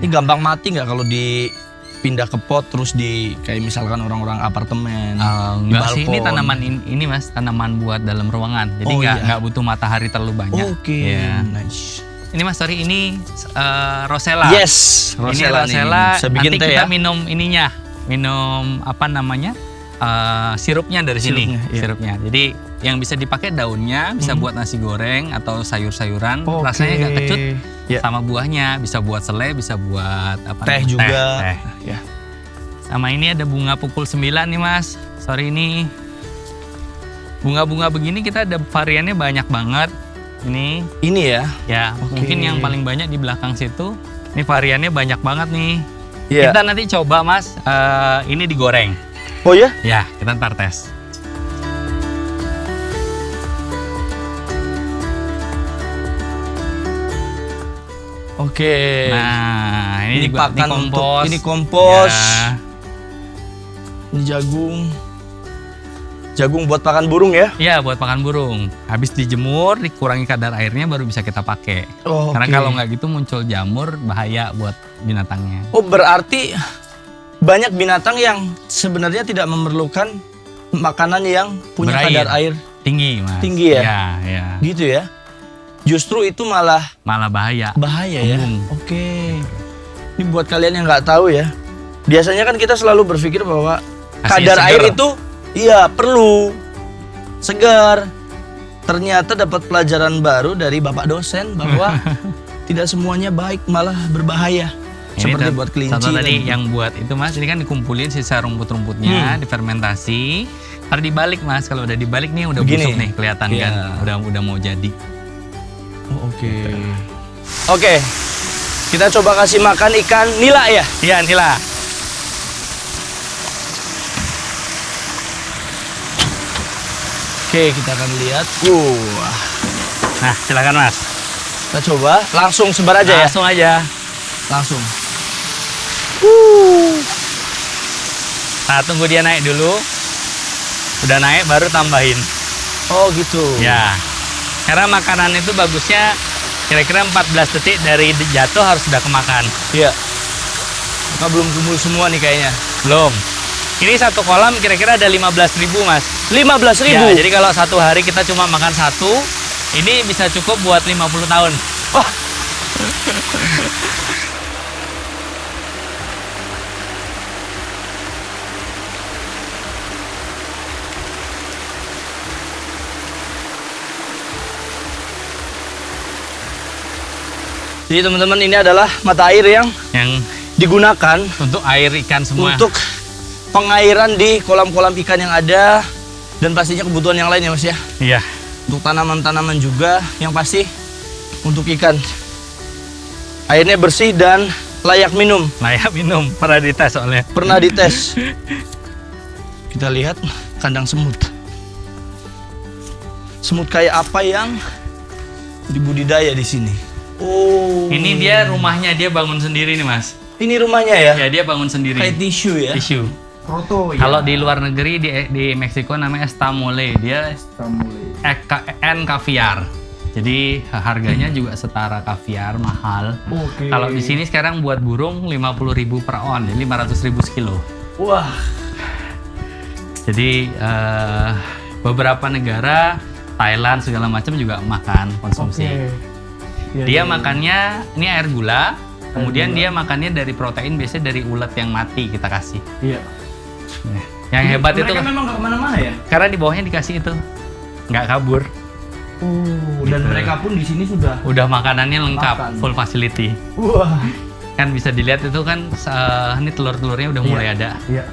Ini gampang mati nggak kalau dipindah ke pot terus di kayak misalkan orang-orang apartemen? Di enggak sih, ini balkon. tanaman ini Mas, tanaman buat dalam ruangan. Jadi Oh, nggak iya. nggak butuh matahari terlalu banyak. Oke. Iya. Nice. Ini Mas, sorry, ini Rosella. Yes. Ini Rosella Rosella. nih. Bisa bikin Nanti teh kita ya. minum ininya, minum apa namanya? Sirupnya dari sini, Sirupnya, iya. sirupnya. Jadi yang bisa dipakai daunnya, bisa buat nasi goreng atau sayur-sayuran. Oke. Rasanya nggak kecut. Ya. Sama buahnya, bisa buat selai, bisa buat apa? Teh namanya? juga. Teh. Ya. Sama ini ada bunga pukul 9 nih, Mas. Sorry ini. Bunga-bunga begini kita ada variannya banyak banget. Ini ya. Ya, Oke. mungkin yang paling banyak di belakang situ. Ini variannya banyak banget nih. Iya. Kita nanti coba, Mas, ini digoreng. Oh ya? Ya, kita ntar tes. Oke. Nah, ini juga pakan kompos. untuk ini kompos. Ya. Ini jagung. Jagung buat pakan burung ya? Iya, buat pakan burung. Habis dijemur, dikurangi kadar airnya baru bisa kita pakai. Oh, Karena oke. kalau nggak gitu muncul jamur, bahaya buat binatangnya. Oh, berarti banyak binatang yang sebenarnya tidak memerlukan makanan yang punya Berair. kadar air Tinggi, Mas. Tinggi ya? Iya, iya. gitu ya. Justru itu malah Malah bahaya. bahaya ya. Embung. Oke. Ini buat kalian yang nggak tahu ya. Biasanya kan kita selalu berpikir bahwa Aslinya kadar segar. air itu iya perlu segar. Ternyata dapat pelajaran baru dari Bapak dosen bahwa tidak semuanya baik, malah berbahaya. Seperti buat kelinci. Contoh tadi gitu. yang buat itu, Mas, ini kan dikumpulin sisa rumput-rumputnya, difermentasi. Ntar dibalik, Mas. Kalau udah dibalik nih udah Begini. busuk nih, kelihatan Iya. kan. Udah mau jadi. Oh, oke. Oke. Kita coba kasih makan ikan nila ya. Iya, Nila. Oke, kita akan lihat. Nah, silakan, Mas. Kita coba langsung sebar aja ya. Langsung aja. Langsung. Nah, tunggu dia naik dulu. Udah naik baru tambahin. Oh gitu. Ya. Karena makanan itu bagusnya kira-kira 14 detik dari jatuh harus sudah kemakan. Iya. Maka belum kumpul semua nih kayaknya. Belum. Ini satu kolam kira-kira ada 15.000, Mas. 15.000. Ya, jadi kalau satu hari kita cuma makan satu, ini bisa cukup buat 50 tahun. Wah. Jadi teman-teman, ini adalah mata air yang Yang digunakan untuk air ikan semua. untuk pengairan di kolam-kolam ikan yang ada dan pastinya kebutuhan yang lain ya Mas ya. Iya. Untuk tanaman-tanaman juga yang pasti untuk ikan. Airnya bersih dan layak minum. Layak minum, pernah dites soalnya. Pernah dites. Kita lihat kandang semut. Semut kayak apa yang dibudidaya di sini? Oh. Ini dia rumahnya, dia bangun sendiri nih, Mas. Ini rumahnya ya? Ya, dia bangun sendiri. Kayak tisu ya? Tisu. Kalau di luar negeri di Meksiko namanya estamole, dia N kaviar. Jadi harganya juga setara kaviar, mahal. Oke. Kalau di sini sekarang buat burung 50.000 per on, jadi 500.000 sekilo. Wah. Jadi beberapa negara, Thailand segala macam juga makan konsumsi. Iya, Dia iya. makannya ini air gula, kemudian dia makannya dari protein biasanya dari ulat yang mati kita kasih. Iya. Yang hebat itu mereka memang nggak kemana-mana ya. karena di bawahnya dikasih itu nggak kabur. Dan Gitu. mereka pun di sini sudah. Udah makanannya lengkap, Makan. full facility. Wah. Kan bisa dilihat itu kan ini telur-telurnya udah mulai ada. Iya.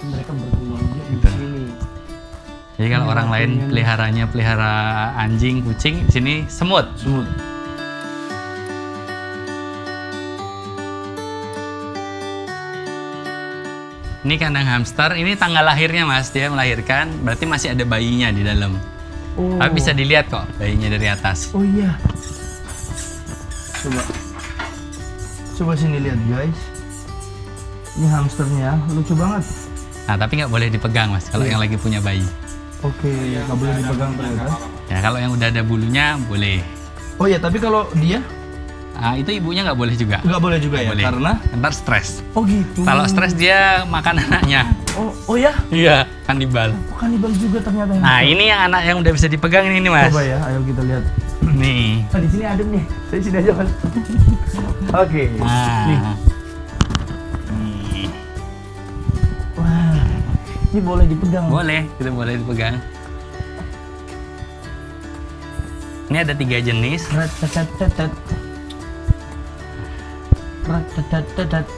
Mereka berkembangnya di Gitu. sini. Jadi kalau orang lain pelihara anjing, kucing, di sini semut. Semut. Ini kandang hamster, ini tanggal lahirnya Mas, dia melahirkan, berarti masih ada bayinya di dalam. Oh. Tapi bisa dilihat kok bayinya dari atas. Oh iya. Coba. Coba sini lihat guys. Ini hamsternya lucu banget. Nah, tapi nggak boleh dipegang Mas, kalau yang lagi punya bayi. Oke, nggak boleh dipegang ternyata. Ya, kalau yang udah ada bulunya boleh. Oh iya, tapi kalau dia Nah, itu ibunya nggak boleh juga. nggak boleh juga ya, Boleh. karena Ntar stres. oh gitu. Kalau stres dia makan anaknya. oh ya, Iya, kanibal. oh, kanibal juga ternyata. Nah, ini yang anak yang udah bisa dipegang ini Mas. Coba ya, ayo kita lihat. Nih. Di sini adem nih. Saya sini aja mas. Oke. Nih. Nah. Nih. Wah. Ini boleh dipegang. Boleh, itu boleh dipegang. Ini ada 3 jenis. Rat-tat-tat-tat. Rat-tat-tat-tat.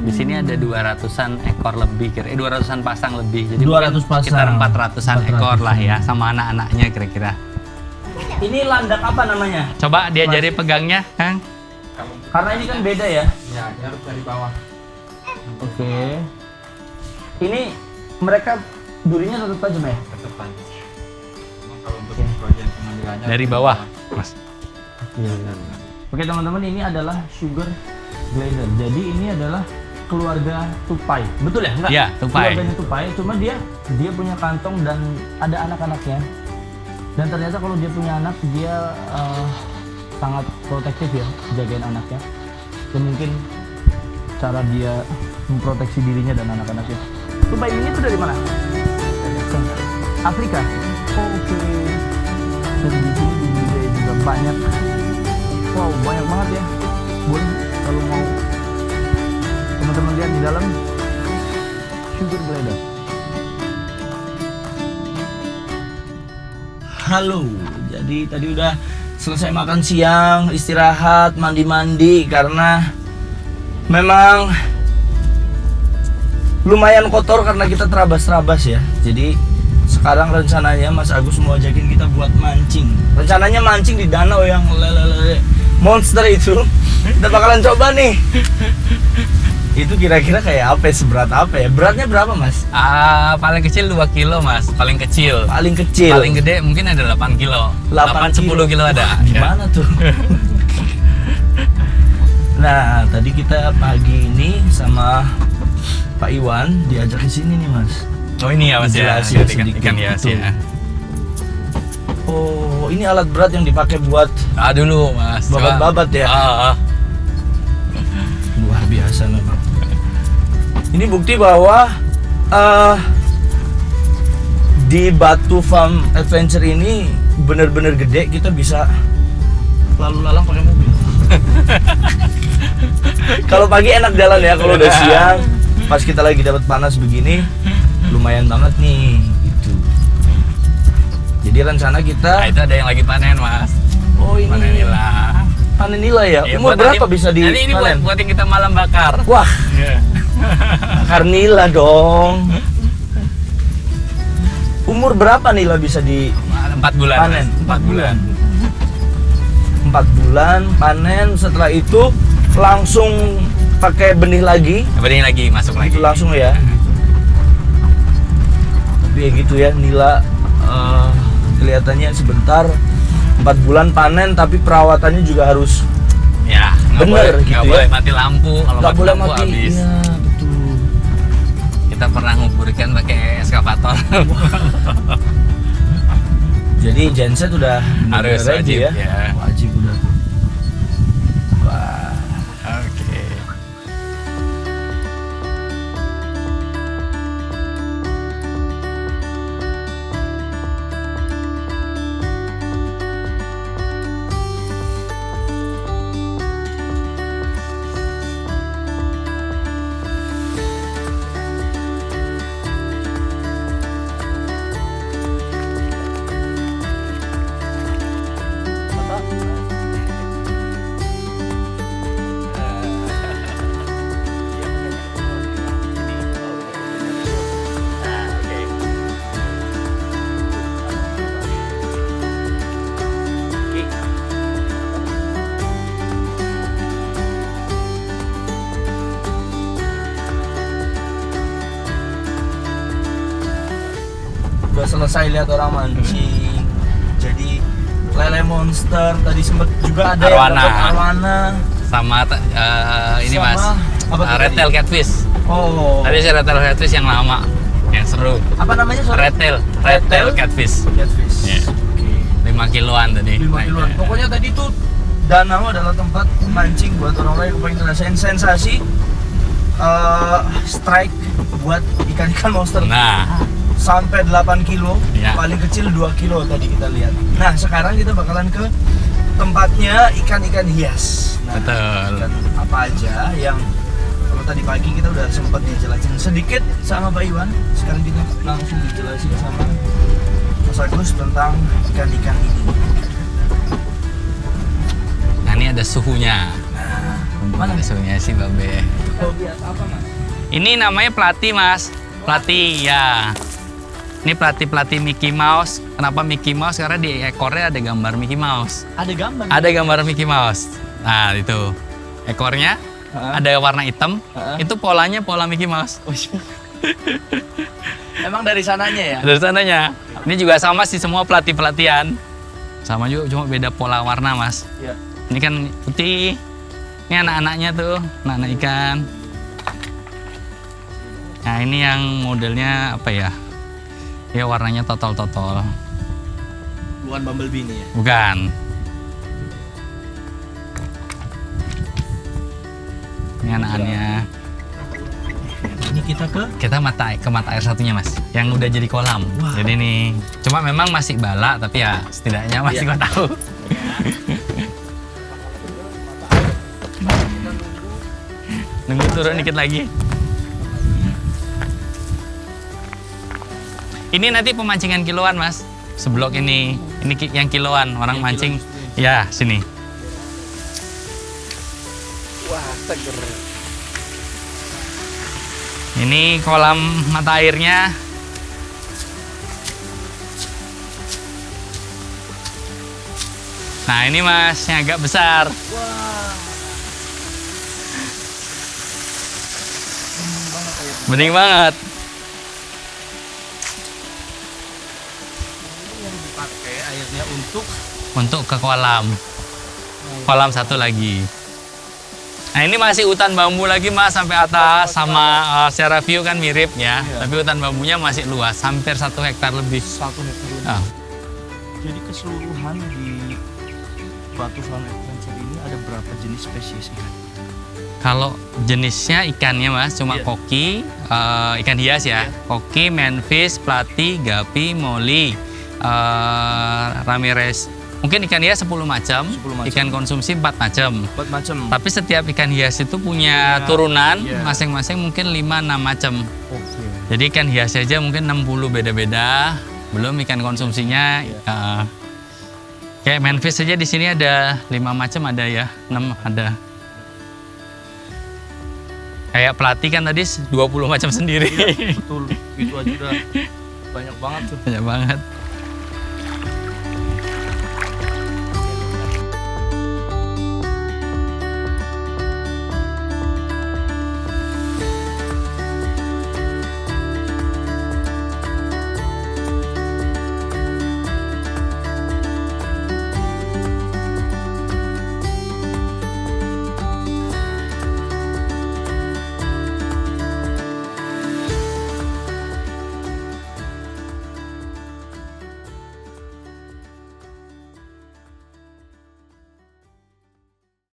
Di sini ada 200-an ekor lebih, 200-an pasang lebih. Jadi 200 mungkin pasang. sekitar 400-an 400. ekor lah ya, sama anak-anaknya kira-kira. Ini landak apa namanya? Coba diajari pegangnya, Kang. Karena ini kan beda ya. Ya, harus dari bawah. Oke. Ini mereka durinya tetap tajam ya? Ketepan. Kalau untuk proyek pengambilannya Dari bawah, Mas. Oke teman-teman, ini adalah sugar glider. Jadi ini adalah keluarga tupai. Betul ya? Enggak? Iya, tupai. Keluarganya tupai, cuma dia punya kantong dan ada anak-anaknya. Dan ternyata kalau dia punya anak, dia sangat protektif ya, jagain anaknya. Dan mungkin cara dia memproteksi dirinya dan anak-anaknya. Tupai ini tuh dari mana? Afrika. Oh, oke. Dan di sini di budidaya juga banyak. Wow, banyak banget ya. Boleh kalau mau teman-teman lihat di dalam sugar glider. Halo, jadi tadi udah selesai makan siang, istirahat, mandi-mandi karena memang lumayan kotor karena kita terabas-terabas ya. Jadi sekarang rencananya Mas Agus mau ajakin kita buat mancing. Rencananya mancing di danau yang monster itu. Kita bakalan coba nih. Itu kira-kira kayak apa ya, seberat apa ya? Beratnya berapa Mas? Paling kecil 2 kilo Mas, paling kecil. Paling kecil. Paling gede mungkin ada 8 kilo. 8 10 kilo ada. Wah, gimana tuh? Nah, tadi kita pagi ini sama Pak Iwan diajak ke sini nih Mas. Oh ini ya Mas ya, Dijelasin ikan, sedikit, ikan hias betul. ya. Oh, ini alat berat yang dipakai buat Dulu Mas. babat-babat ya? Luar biasa memang. Ini bukti bahwa di Batu Farm Adventure ini bener-bener gede, kita bisa lalu lalang pakai mobil. Kalau pagi enak jalan ya, kalau udah siang pas kita lagi dapat panas begini lumayan banget nih gitu. Jadi rencana kita Itu ada yang lagi panen Mas. oh ini Panen nila. panen nila ya. Ya, Umur buat berapa nanti- bisa Nanti ini dipanen? buat yang kita malam bakar. Wah, bakar nila dong. Umur berapa nila bisa di 4 bulan. panen? Mas. 4 bulan. 4 bulan panen, setelah itu langsung pakai benih lagi. Benih lagi masuk lagi. Itu langsung ya. Tapi ya gitu ya, nila kelihatannya sebentar. 4 bulan panen, tapi perawatannya juga harus Ya, nggak Bener boleh, gitu nggak ya. boleh mati lampu. Kalau nggak mati boleh lampu mati. habis. Iya, betul. Kita pernah nguburkan pakai eskavator. Jadi genset udah Harus ready wajib ya. ya. Wajib udah tuh. Wah. Oke. selesai lihat orang mancing. Jadi lele monster tadi sempet juga ada Arwana. yang dapat arwana. Sama ini Sama mas, apa tuh red tail catfish. Oh. Tadi saya red tail catfish yang lama, yang seru. Apa namanya? Sorry? Red tail catfish. Catfish. Iya. 5 kiloan tadi. 5 kiloan. Pokoknya tadi tuh Danau adalah tempat mancing buat orang-orang yang pengen ngerasain sensasi strike buat ikan-ikan monster. Nah, Sampai 8 kilo, Ya. paling kecil 2 kilo tadi kita lihat. Nah, sekarang kita bakalan ke tempatnya ikan-ikan hias. Nah, betul. ikan apa aja yang kalau tadi pagi kita udah sempat dijelasin sedikit sama Pak Iwan. Sekarang kita langsung dijelasin sama Mas Agus tentang ikan-ikan ini. Nah ini ada suhunya. Mana Ada suhunya sih Babe. Oh, biasa apa, Mas? Ini namanya pelati mas. Pelati ya. Ini pelati Mickey Mouse. Kenapa Mickey Mouse? Karena di ekornya ada gambar Mickey Mouse. Ada gambar. Ada gambar Mickey Mouse. Nah itu ekornya ada warna hitam. Itu polanya pola Mickey Mouse. Oh, iya. Emang dari sananya ya? Dari sananya. Ini juga sama sih semua pelatihan. Sama juga cuma beda pola warna mas. Iya. Ini kan putih. Ini anak-anaknya tuh, anak-anak ikan. Nah ini yang modelnya apa ya? Ya warnanya totol-totol. Bukan bumblebee ini ya? Bukan. Ini anak-anaknya. Ini kita ke Kita ke mata air satunya mas, yang udah jadi kolam. Wah. Jadi nih, cuma memang masih bala, tapi ya setidaknya masih Iya. gua tahu. Nunggu turun dikit lagi. Ini nanti pemancingan kiloan mas, seblok ini yang kiloan orang mancing. Ya sini. wah, seger. Ini kolam mata airnya. Nah ini mas, yang agak besar. Bening banget. Pakai airnya untuk Ke kolam. Kolam satu lagi. Nah ini masih hutan bambu lagi mas sampai atas, sama secara view kan mirip ya. Iya. Tapi hutan bambunya masih luas, hampir 1 hektar lebih. 1 hektar lebih. Ah, Jadi keseluruhan di Batu Farm Adventure ini ada berapa jenis spesies ikan? Kalau jenisnya ikannya mas, cuma Iya. koki, ikan hias ya. Koki, manfish, plati, gapi, moli, ramirez. Mungkin ikan hias 10 macam, 10 macam. ikan konsumsi 4 macam. Buat macam. Tapi setiap ikan hias itu punya turunan, Iya. masing-masing mungkin 5-6 macam. Oke. Jadi ikan hias aja mungkin 60 beda-beda. Belum ikan konsumsinya. Kayak manfish saja di sini ada 5 macam ada ya, 6 ada. Kayak pelati kan tadi 20 macam sendiri. Betul. Itu aja udah banyak banget tuh. Banyak banget.